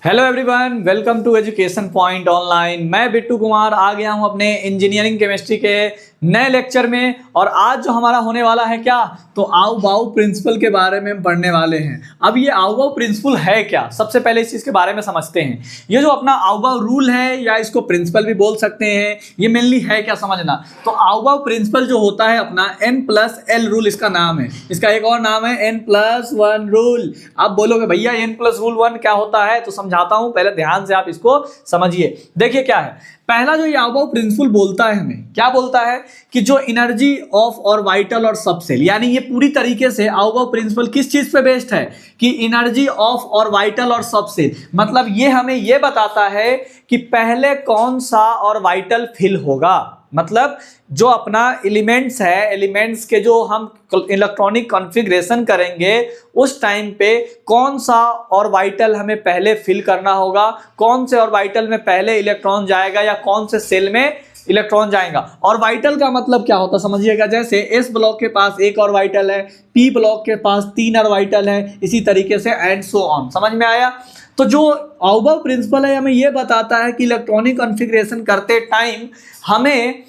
Hello everyone, welcome to education point online. मैं बिट्टू कुमार आ गया हूं अपने इंजीनियरिंग केमिस्ट्री के नए लेक्चर में। और आज जो हमारा होने वाला है क्या, तो आओ बाओ प्रिंसिपल के बारे में हम पढ़ने वाले हैं। अब ये आओ बाओ प्रिंसिपल है क्या, सबसे पहले इस चीज के बारे में समझते हैं। ये जो अपना आओ बाओ रूल है या इसको प्रिंसिपल भी बोल सकते हैं, ये मेनली है क्या समझना। तो आओ बाओ प्रिंसिपल जो होता है अपना N+L रूल इसका नाम है। इसका एक और नाम है N+1 रूल। आप बोलोगे भैया N+1 क्या होता है, तो समझाता हूं, पहले ध्यान से आप इसको समझिए। देखिए क्या है, पहला जो ये आओ बाओ प्रिंसिपल बोलता है, हमें क्या बोलता है कि जो एनर्जी ऑफ और वाइटल और सबसेल, यानी ये पूरी तरीके से आओ बाओ प्रिंसिपल किस चीज पे बेस्ड है कि एनर्जी ऑफ और वाइटल और सबसेल। मतलब ये हमें ये बताता है कि पहले कौन सा और वाइटल फिल होगा। मतलब जो अपना एलिमेंट्स है, एलिमेंट्स के जो हम इलेक्ट्रॉनिक कॉन्फ़िगरेशन करेंगे उस टाइम पे कौन सा और वाइटल हमें पहले फिल करना होगा, कौन से और वाइटल में पहले इलेक्ट्रॉन जाएगा या कौन से सेल में इलेक्ट्रॉन जाएगा। और वाइटल का मतलब क्या होता है समझिएगा, जैसे एस ब्लॉक के पास एक और वाइटल है, पी ब्लॉक के पास 3 और वाइटल है, इसी तरीके से एंड सो ऑन। समझ में आया। तो जो आओ बाओ प्रिंसिपल है हमें यह बताता है कि इलेक्ट्रॉनिक कॉन्फ़िगरेशन करते टाइम हमें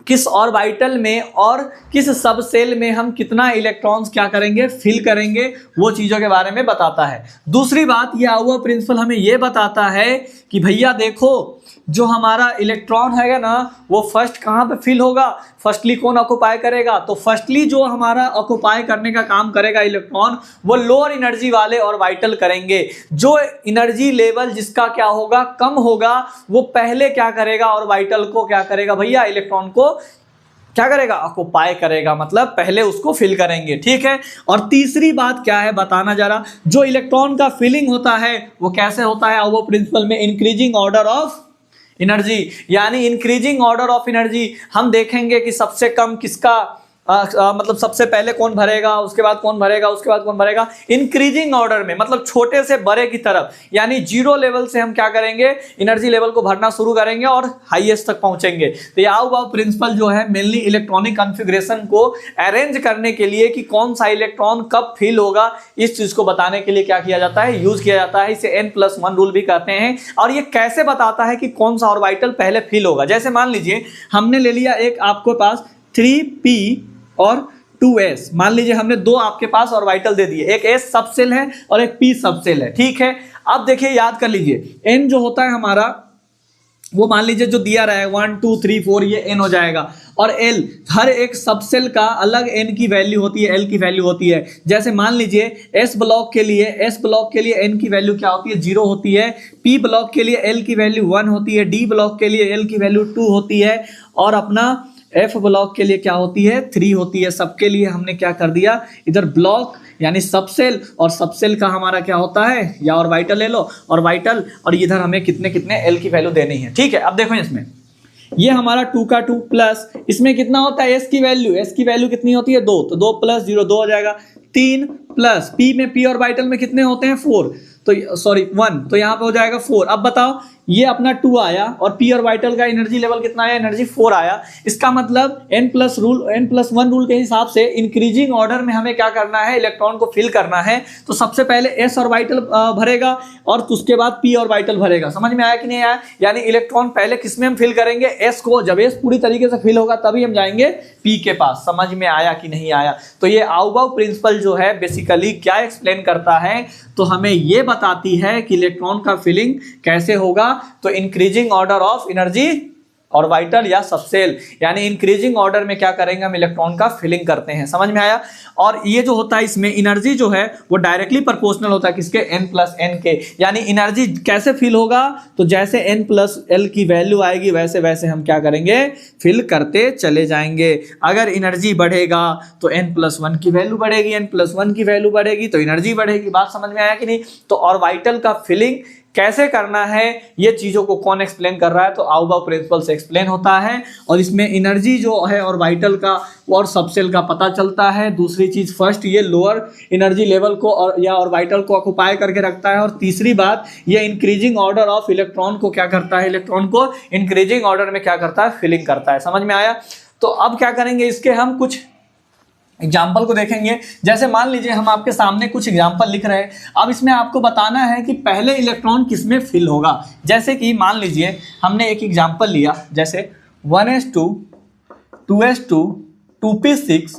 किस और वाइटल में और किस सब सेल में हम कितना इलेक्ट्रॉन्स क्या करेंगे, फिल करेंगे, वो चीज़ों के बारे में बताता है। दूसरी बात, ये आओ बाओ प्रिंसिपल हमें ये बताता है कि भैया देखो, जो हमारा इलेक्ट्रॉन है ना वो फर्स्ट कहाँ पे फिल होगा, फर्स्टली कौन ऑक्युपाई करेगा। तो फर्स्टली जो हमारा ऑक्युपाई करने का काम करेगा इलेक्ट्रॉन, वो लोअर एनर्जी वाले और वाइटल करेंगे। जो एनर्जी लेवल जिसका क्या होगा, कम होगा, वो पहले क्या करेगा और वाइटल को क्या करेगा भैया, इलेक्ट्रॉन को क्या करेगा, ऑक्युपाई करेगा, मतलब पहले उसको फिल करेंगे। ठीक है। और तीसरी बात क्या है बताना जरा, जो इलेक्ट्रॉन का फिलिंग होता है वो कैसे होता है आओ बाओ प्रिंसिपल में, इंक्रीजिंग ऑर्डर ऑफ एनर्जी। यानी इंक्रीजिंग ऑर्डर ऑफ एनर्जी हम देखेंगे कि सबसे कम किसका मतलब सबसे पहले कौन भरेगा, उसके बाद कौन भरेगा, उसके बाद कौन भरेगा, इंक्रीजिंग ऑर्डर में, मतलब छोटे से बड़े की तरफ। यानी जीरो लेवल से हम क्या करेंगे, एनर्जी लेवल को भरना शुरू करेंगे और हाईएस्ट तक पहुंचेंगे। तो ये आओ बाओ प्रिंसिपल जो है मेनली इलेक्ट्रॉनिक कॉन्फ़िगरेशन को अरेंज करने के लिए कि कौन सा इलेक्ट्रॉन कब फिल होगा, इस चीज को बताने के लिए क्या किया जाता है, यूज किया जाता है। इसे N+1 रूल भी कहते हैं। और ये कैसे बताता है कि कौन सा ऑर्बिटल पहले फिल होगा। जैसे मान लीजिए हमने ले लिया एक आपके पास 3p और 2s, मान लीजिए हमने दो आपके पास ऑर्बिटल दे दिए, एक s सबसेल है और एक p सबसेल है। ठीक है। अब देखिए याद कर लीजिए, n जो होता है हमारा वो मान लीजिए जो दिया रहा है 1 2 3 4, ये n हो जाएगा। और l, हर एक सबसेल का अलग n की वैल्यू होती है, l की वैल्यू होती है। जैसे मान लीजिए s ब्लॉक के लिए n की वैल्यू क्या होती है, 0 होती है। p ब्लॉक के लिए l की वैल्यू 1 होती है। d ब्लॉक के लिए l की वैल्यू 2 होती है। और अपना F ब्लॉक के लिए क्या होती है, 3 होती है। सबके लिए हमने क्या कर दिया, इधर ब्लॉक यानी सबसेल और सबसेल का हमारा क्या होता है, या और वाइटल ले लो और वाइटल, और इधर हमें कितने कितने L की वैल्यू देनी है। ठीक है। अब देखो इसमें ये हमारा 2 का 2 प्लस, इसमें कितना होता है, S की वैल्यू कितनी होती है, 2, तो 2 + 0 2 हो जाएगा। 3 प्लस P में, P और वाइटल में कितने होते हैं, 4, तो सॉरी 1, तो यहाँ पे हो जाएगा 4। अब बताओ ये अपना 2 आया और P और वाइटल का एनर्जी लेवल कितना आया, एनर्जी 4 आया। इसका मतलब N+1 रूल के हिसाब से इंक्रीजिंग ऑर्डर में हमें क्या करना है, इलेक्ट्रॉन को फिल करना है। तो सबसे पहले S और वाइटल भरेगा और उसके बाद P और वाइटल भरेगा। समझ में आया कि नहीं आया। यानी इलेक्ट्रॉन पहले किस में हम फिल करेंगे, S को। जब S पूरी तरीके से फिल होगा तभी हम जाएंगे P के पास। समझ में आया कि नहीं आया। तो ये आओ बाओ प्रिंसिपल जो है बेसिकली क्या एक्सप्लेन करता है, तो हमें ये बताती है कि इलेक्ट्रॉन का फिलिंग कैसे होगा। तो इंक्रीजिंग ऑर्डर ऑफ एनर्जी और वाइटल या सबसेल, यानी इंक्रीजिंग ऑर्डर में क्या करेंगे, हम इलेक्ट्रॉन का फिलिंग करते हैं। समझ में आया। और ये जो होता है इसमें एनर्जी जो है वो डायरेक्टली प्रोपोर्शनल होता है किसके, N+N के। यानी एनर्जी कैसे फिल होगा, तो जैसे N+L की वैल्यू आएगी वैसे वैसे हम क्या करेंगे, फिल करते चले जाएंगे। अगर एनर्जी बढ़ेगा तो N+1 की वैल्यू बढ़ेगी, N+1 की वैल्यू बढ़ेगी तो एनर्जी बढ़ेगी। बात समझ में आया कि नहीं। तो ऑर्बिटल का फिलिंग कैसे करना है, ये चीजों को कौन एक्सप्लेन कर रहा है, तो आओ बाओ प्रिंसिपल से एक्सप्लेन होता है। और इसमें एनर्जी जो है और वाइटल का और सबसेल का पता चलता है। दूसरी चीज, फर्स्ट ये लोअर एनर्जी लेवल को और या और वाइटल को ऑक्युपाई करके रखता है। और तीसरी बात, ये इंक्रीजिंग ऑर्डर ऑफ इलेक्ट्रॉन को क्या करता है, इलेक्ट्रॉन को इंक्रीजिंग ऑर्डर में क्या करता है, फिलिंग करता है। समझ में आया। तो अब क्या करेंगे, इसके हम कुछ एग्जाम्पल को देखेंगे। जैसे मान लीजिए हम आपके सामने कुछ एग्जाम्पल लिख रहे हैं, अब इसमें आपको बताना है कि पहले इलेक्ट्रॉन किसमें फिल होगा। जैसे कि मान लीजिए हमने एक एग्जाम्पल लिया, जैसे 1s2 2s2 2p6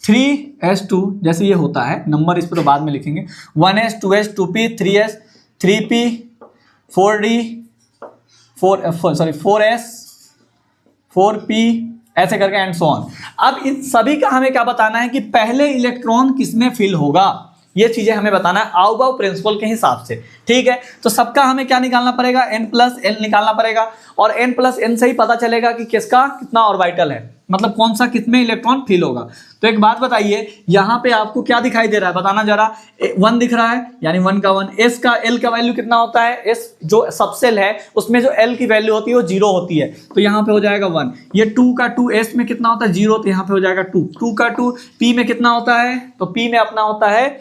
3s2, जैसे ये होता है नंबर, इस पर तो बाद में लिखेंगे। 1s 2s 2p 3s 3p 4d 4s 4p ऐसे करके एंड सो ऑन। अब इन सभी का हमें क्या बताना है कि पहले इलेक्ट्रॉन किसमें फिल होगा, ये चीजें हमें बताना है आउबाउ प्रिंसिपल के हिसाब से। ठीक है, तो सबका हमें क्या निकालना पड़ेगा, n+n निकालना पड़ेगा, और n+n से ही पता चलेगा कि किसका कितना ऑर्बिटल है, मतलब कौन सा कितने इलेक्ट्रॉन फिल होगा। तो एक बात बताइए, यहाँ पे आपको क्या दिखाई दे रहा है, बताना जरा। 1 दिख रहा है, यानी 1 का 1। एस का एल का वैल्यू कितना होता है, एस जो सबसेल है उसमें जो एल की वैल्यू होती है वो 0 होती है, तो यहाँ पे हो जाएगा 1। ये 2 का 2 एस में कितना होता है 0, तो यहाँ पे हो जाएगा 2। 2 का 2 पी में कितना होता है, तो पी में अपना होता है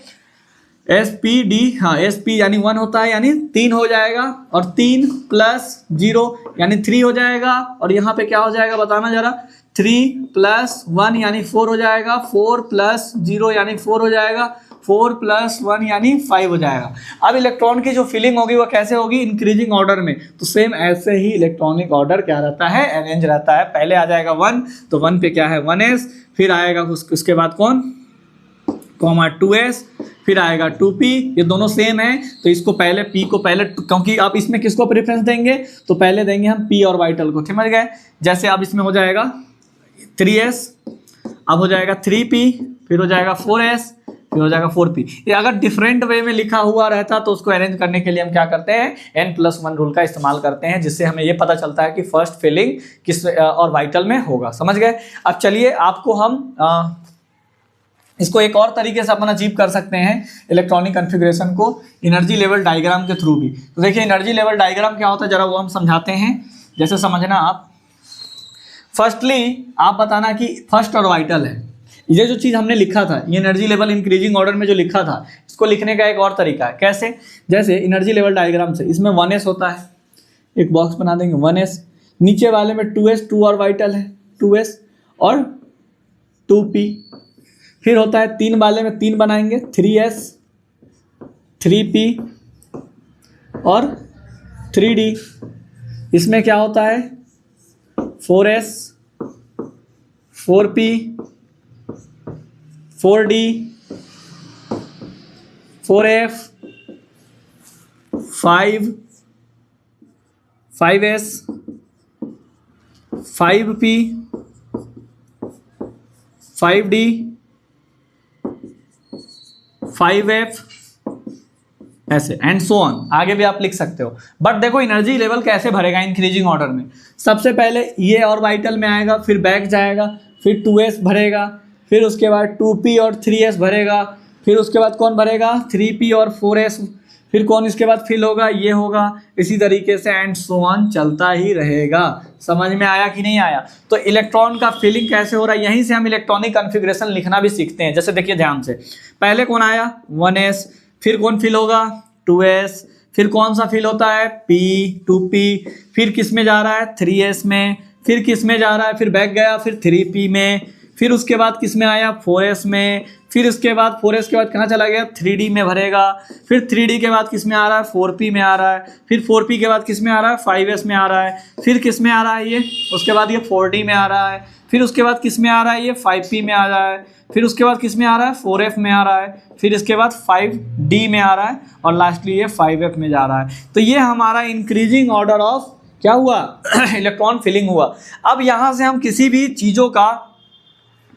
SPD, हाँ SP यानी 1 होता है, यानी 3 हो जाएगा, और 3 + 0 यानी 3 हो जाएगा, और यहाँ पे क्या हो जाएगा बताना जरा। 3 + 1 यानी 4 हो जाएगा, 4 + 0 यानी 4 हो जाएगा, 4 + 1 यानी 5 हो जाएगा। अब इलेक्ट्रॉन की जो फिलिंग होगी वो कैसे होगी, इंक्रीजिंग ऑर्डर में। तो सेम ऐसे ही इलेक्ट्रॉनिक ऑर्डर क्या रहता है, अरेंज रहता है। पहले आ जाएगा 1, तो 1 पे क्या है 1s, फिर आएगा उसके बाद कौन, 2s, फिर आएगा 2p, ये दोनों सेम है, तो इसको पहले p को पहले, क्योंकि आप इसमें किसको प्रेफरेंस देंगे, तो पहले देंगे हम p ऑर्बिटल को, समझ गए। जैसे अब इसमें हो जाएगा 3s, अब हो जाएगा 3p, फिर हो जाएगा 4s, फिर हो जाएगा 4p। ये अगर डिफरेंट वे में लिखा हुआ रहता तो उसको अरेंज करने के लिए हम क्या करते हैं, n+1 रूल का इस्तेमाल करते हैं, जिससे हमें ये पता चलता है कि फर्स्ट फिलिंग किस ऑर्बिटल में होगा, समझ गए। अब चलिए आपको हम इसको एक और तरीके से अपन अचीव कर सकते हैं इलेक्ट्रॉनिक कॉन्फ़िगरेशन को, एनर्जी लेवल डायग्राम के थ्रू भी। तो देखिए एनर्जी लेवल डायग्राम क्या होता है, जरा वो हम समझाते हैं। जैसे समझना आप, फर्स्टली आप बताना कि फर्स्ट ऑर्बिटल है, ये जो चीज़ हमने लिखा था, ये एनर्जी लेवल इंक्रीजिंग ऑर्डर में जो लिखा था, इसको लिखने का एक और तरीका है। कैसे, जैसे एनर्जी लेवल डायग्राम से इसमें 1s होता है, एक बॉक्स बना देंगे 1s, नीचे वाले में 2s 2 ऑर्बिटल है 2s और 2p, फिर होता है 3 वाले में 3 बनाएंगे 3s 3p और 3d, इसमें क्या होता है 4s 4p 4d 4f 5s 5p 5d 5f, ऐसे एंड सो ऑन, आगे भी आप लिख सकते हो। बट देखो एनर्जी लेवल कैसे भरेगा इंक्रीजिंग ऑर्डर में, सबसे पहले ये ऑर्बिटल में आएगा, फिर बैक जाएगा, फिर 2s भरेगा, फिर उसके बाद 2p और 3s भरेगा, फिर उसके बाद कौन भरेगा 3p और 4s, फिर कौन इसके बाद फिल होगा, ये होगा, इसी तरीके से एंड सो ऑन चलता ही रहेगा। समझ में आया कि नहीं आया। तो इलेक्ट्रॉन का फिलिंग कैसे हो रहा है, यहीं से हम इलेक्ट्रॉनिक कॉन्फ़िगरेशन लिखना भी सीखते हैं। जैसे देखिए ध्यान से, पहले कौन आया 1s, फिर कौन फिल होगा 2s, फिर कौन सा फिल होता है p 2p, फिर किस में जा रहा है 3s में, फिर किस में जा रहा है, फिर बैक गया, फिर 3p में, फिर उसके बाद किस में आया 4s में, फिर उसके बाद 4s के बाद कहाँ चला गया 3d में भरेगा, फिर 3d के बाद किस में आ रहा है 4p में आ रहा है, फिर 4p के बाद किस में आ रहा है 5s में आ रहा है, फिर किस में आ रहा है ये, उसके बाद ये 4d में आ रहा है, फिर उसके बाद किस में आ रहा है ये 5p में आ रहा है, फिर उसके बाद किस में आ रहा है 4f में आ रहा है, फिर इसके बाद 5d में आ रहा है, और लास्टली ये 5f में जा रहा है। तो ये हमारा इंक्रीजिंग ऑर्डर ऑफ क्या हुआ इलेक्ट्रॉन फिलिंग हुआ। अब यहाँ से हम किसी भी चीज़ों का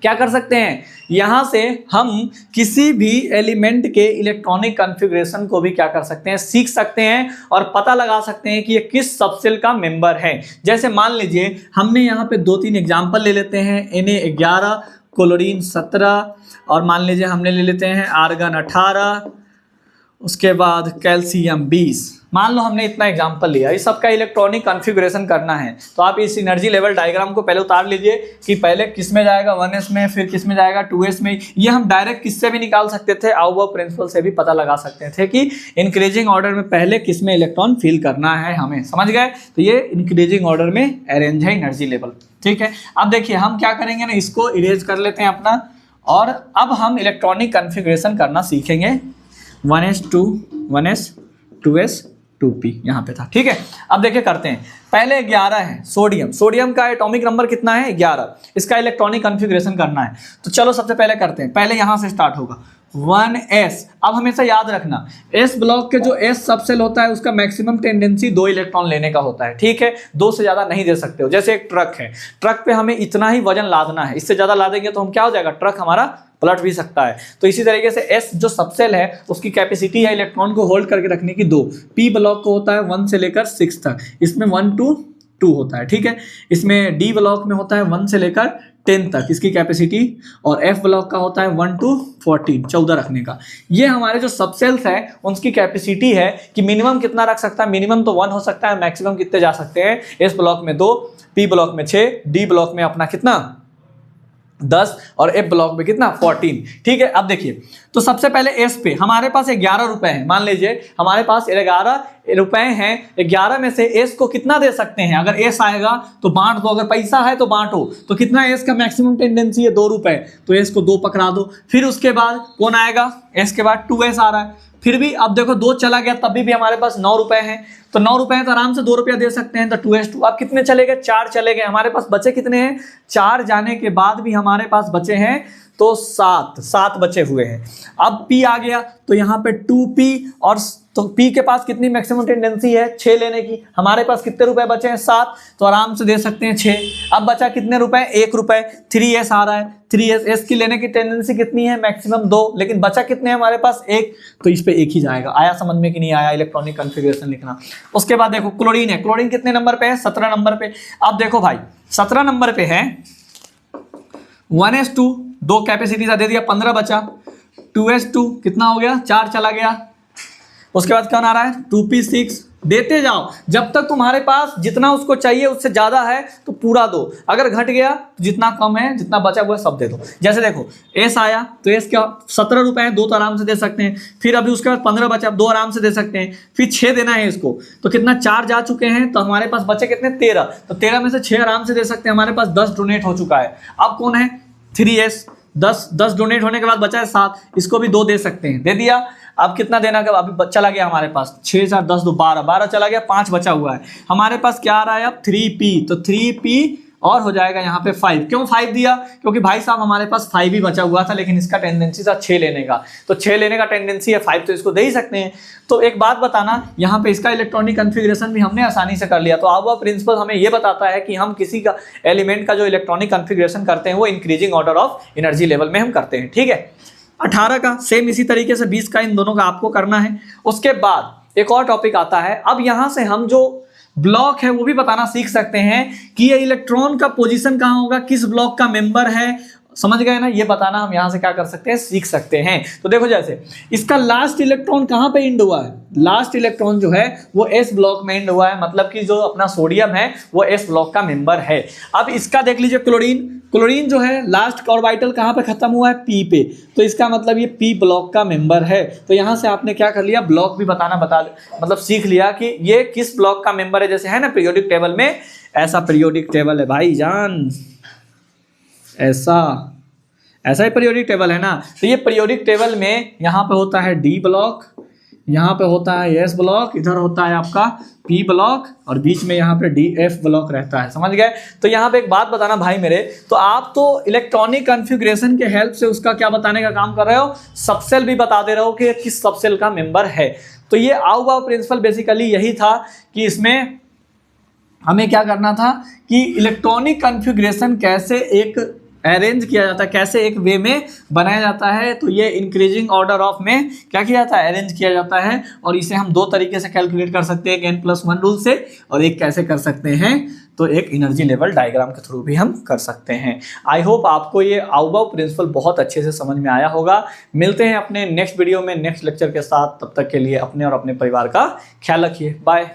क्या कर सकते हैं, यहाँ से हम किसी भी एलिमेंट के इलेक्ट्रॉनिक कॉन्फ़िगरेशन को भी क्या कर सकते हैं, सीख सकते हैं और पता लगा सकते हैं कि ये किस सबसेल का मेंबर है। जैसे मान लीजिए हमने यहाँ पे 2-3 एग्जाम्पल ले लेते हैं, Na11 क्लोरीन 17, और मान लीजिए हमने ले लेते हैं आर्गन 18, उसके बाद कैल्शियम 20। मान लो हमने इतना एग्जाम्पल लिया, इस सब का इलेक्ट्रॉनिक कॉन्फ़िगरेशन करना है, तो आप इस एनर्जी लेवल डायग्राम को पहले उतार लीजिए कि पहले किस में जाएगा 1s में, फिर किस में जाएगा 2s में। ये हम डायरेक्ट किससे भी निकाल सकते थे, आउबाउ प्रिंसिपल से भी पता लगा सकते थे कि इंक्रीजिंग ऑर्डर में पहले किस में इलेक्ट्रॉन फिल करना है हमें, समझ गए। तो ये इंक्रीजिंग ऑर्डर में अरेंज है एनर्जी लेवल, ठीक है। अब देखिए हम क्या करेंगे ना, इसको इरेज कर लेते हैं अपना, और अब हम इलेक्ट्रॉनिक कॉन्फ़िगरेशन करना सीखेंगे 1s2 1s 2s 2p यहाँ पे था, ठीक है। अब देखिए करते हैं, पहले 11 है सोडियम, सोडियम का एटॉमिक नंबर कितना है 11, इसका इलेक्ट्रॉनिक कॉन्फ़िगरेशन करना है। तो चलो सबसे पहले करते हैं, पहले यहाँ से स्टार्ट होगा 1s। अब हमेशा याद रखना s ब्लॉक के जो s सबसेल होता है उसका मैक्सिमम टेंडेंसी 2 इलेक्ट्रॉन लेने का होता है, ठीक है, 2 से ज्यादा नहीं दे सकते हो। जैसे एक ट्रक है, ट्रक पे हमें इतना ही वजन लादना है, इससे ज्यादा लादेंगे तो हम क्या हो जाएगा, ट्रक हमारा पलट भी सकता है। तो इसी तरीके से s जो सबसेल है उसकी कैपेसिटी है इलेक्ट्रॉन को होल्ड करके रखने की 2। p ब्लॉक को होता है 1 से लेकर 6 तक, इसमें 1 to 2 होता है, ठीक है। इसमें d ब्लॉक में होता है 1 से लेकर 10 तक इसकी कैपेसिटी, और f ब्लॉक का होता है 1 to 14 14 रखने का। ये हमारे जो सबसेल्स हैं उनकी कैपेसिटी है कि मिनिमम कितना रख सकता है, मिनिमम तो 1 हो सकता है, मैक्सिमम कितने जा सकते हैं, s ब्लॉक में 2, p ब्लॉक में 6, d ब्लॉक में अपना कितना 10 और f ब्लॉक में कितना 14, ठीक है। अब देखिए तो सबसे पहले s पे हमारे पास 11 रुपए हैं, मान लीजिए हमारे पास 11 रुपए हैं, 11 में से s को कितना दे सकते हैं, अगर s आएगा तो बांट दो, अगर पैसा है तो बांटो। तो कितना s का मैक्सिमम टेंडेंसी है 2 रुपए, तो s को 2 पकड़ा दो। फिर उसके बाद कौन आएगा, s के बाद 2s आ रहा है, फिर भी अब देखो 2 चला गया तब भी हमारे पास 9 रुपए हैं, तो 9 रुपए हैं तो आराम से 2 रुपया दे सकते हैं, तो 2s2। अब कितने चले गए, 4 चले गए, हमारे पास बचे कितने हैं, 4 जाने के बाद भी हमारे पास बचे हैं तो 7 बचे हुए हैं। अब p आ गया तो यहाँ पे 2p, और तो p के पास कितनी मैक्सिमम टेंडेंसी है 6 लेने की, हमारे पास कितने रुपए बचे हैं 7, तो आराम से दे सकते हैं 6। अब बचा कितने रुपए, 1 रुपए, 3s आ रहा है, 3s की लेने की टेंडेंसी कितनी है मैक्सिमम 2, लेकिन बचा कितने हैं हमारे पास 1, तो इस पे 1 ही जाएगा। आया समझ में कि नहीं आया इलेक्ट्रॉनिक कॉन्फ़िगरेशन लिखना। उसके बाद देखो क्लोरीन है, क्लोरीन कितने नंबर पे है 17 नंबर पे। अब देखो भाई 17 नंबर पे है 1s2, 2 कैपेसिटी दे दिया, 15 बचा, 2s2 कितना हो गया 4 चला गया। उसके बाद कौन आ रहा है 2p6, देते जाओ जब तक तुम्हारे पास जितना उसको चाहिए उससे ज्यादा है तो पूरा दो, अगर घट गया तो जितना कम है जितना बचा हुआ है सब दे दो। जैसे देखो s आया तो s क्या 17 रुपए है, 2 तो आराम से दे सकते हैं, फिर अभी उसके बाद 15 बचा, 2 आराम से दे सकते हैं, फिर 6 देना है इसको, तो कितना 4 जा चुके हैं, तो हमारे पास बचे कितने 13, तो 13 में से 6 आराम से दे सकते हैं, हमारे पास 10 डोनेट हो चुका है। अब कौन है 3s, 10 डोनेट होने के बाद बचा है 7, इसको भी 2 दे सकते हैं, दे दिया। अब कितना देना का अभी चला गया हमारे पास 6 4 10 2 12 चला गया, 5 बचा हुआ है हमारे पास, क्या आ रहा है अब 3p, तो 3p और हो जाएगा यहाँ पे 5। क्यों 5 दिया, क्योंकि भाई साहब हमारे पास 5 ही बचा हुआ था, लेकिन इसका टेंडेंसी था 6 लेने का, तो 6 लेने का टेंडेंसी है 5, तो इसको दे ही सकते हैं। तो एक बात बताना, यहाँ पे इसका इलेक्ट्रॉनिक कॉन्फ़िगरेशन भी हमने आसानी से कर लिया। तो अब प्रिंसिपल हमें ये बताता है कि हम किसी का एलिमेंट का जो इलेक्ट्रॉनिक कॉन्फ़िगरेशन करते हैं वो increasing order of energy level में हम करते हैं, ठीक है। 18 का सेम इसी तरीके से 20 का इन दोनों का आपको करना है। उसके बाद एक और टॉपिक आता है, अब यहाँ से हम जो ब्लॉक है वो भी बताना सीख सकते हैं कि ये इलेक्ट्रॉन का पोजीशन कहाँ होगा, किस ब्लॉक का मेंबर है, समझ गए ना, ये बताना हम यहाँ से क्या कर सकते हैं, सीख सकते हैं। तो देखो जैसे इसका लास्ट इलेक्ट्रॉन कहाँ पे इंड हुआ है, लास्ट इलेक्ट्रॉन जो है वो s ब्लॉक में इंड हुआ है, मतलब कि जो अपना सोडियम है वो s ब्लॉक का मेंबर है। अब इसका देख लीजिए क्लोरीन, क्लोरीन जो है लास्ट ऑर्बिटल कहाँ पे खत्म हुआ है p पे, तो इसका मतलब ये p ब्लॉक का मेंबर है। तो यहाँ से आपने क्या कर लिया, ब्लॉक भी बताना मतलब सीख लिया कि ये किस ब्लॉक का मेंबर है। जैसे है ना पीरियोडिक टेबल में, ऐसा पीरियोडिक टेबल है भाई जान, ऐसा ही पीरियोडिक टेबल है ना। तो ये पीरियोडिक टेबल में यहाँ पे होता है डी ब्लॉक, यहाँ पे होता है एस ब्लॉक, इधर होता है आपका पी ब्लॉक, और बीच में यहाँ पे डी एफ ब्लॉक रहता है, समझ गए। तो यहाँ पे एक बात बताना भाई मेरे, तो आप तो इलेक्ट्रॉनिक कॉन्फ़िगरेशन के हेल्प से उसका क्या बताने का काम कर रहे हो, सबसेल भी बता दे रहे हो कि किस सबसेल का मेंबर है। तो ये आओ बाओ प्रिंसिपल बेसिकली यही था कि इसमें हमें क्या करना था कि इलेक्ट्रॉनिक कॉन्फ़िगरेशन कैसे एक अरेंज किया जाता है, कैसे एक वे में बनाया जाता है। तो ये इंक्रीजिंग ऑर्डर ऑफ में क्या किया जाता है, अरेंज किया जाता है, और इसे हम 2 तरीके से कैलकुलेट कर सकते हैं, n+1 रूल से, और एक कैसे कर सकते हैं, तो एक एनर्जी लेवल डायग्राम के थ्रू भी हम कर सकते हैं। आई होप आपको ये आउबाउ प्रिंसिपल बहुत अच्छे से समझ में आया होगा। मिलते हैं अपने नेक्स्ट वीडियो में नेक्स्ट लेक्चर के साथ, तब तक के लिए अपने और अपने परिवार का ख्याल रखिए, बाय।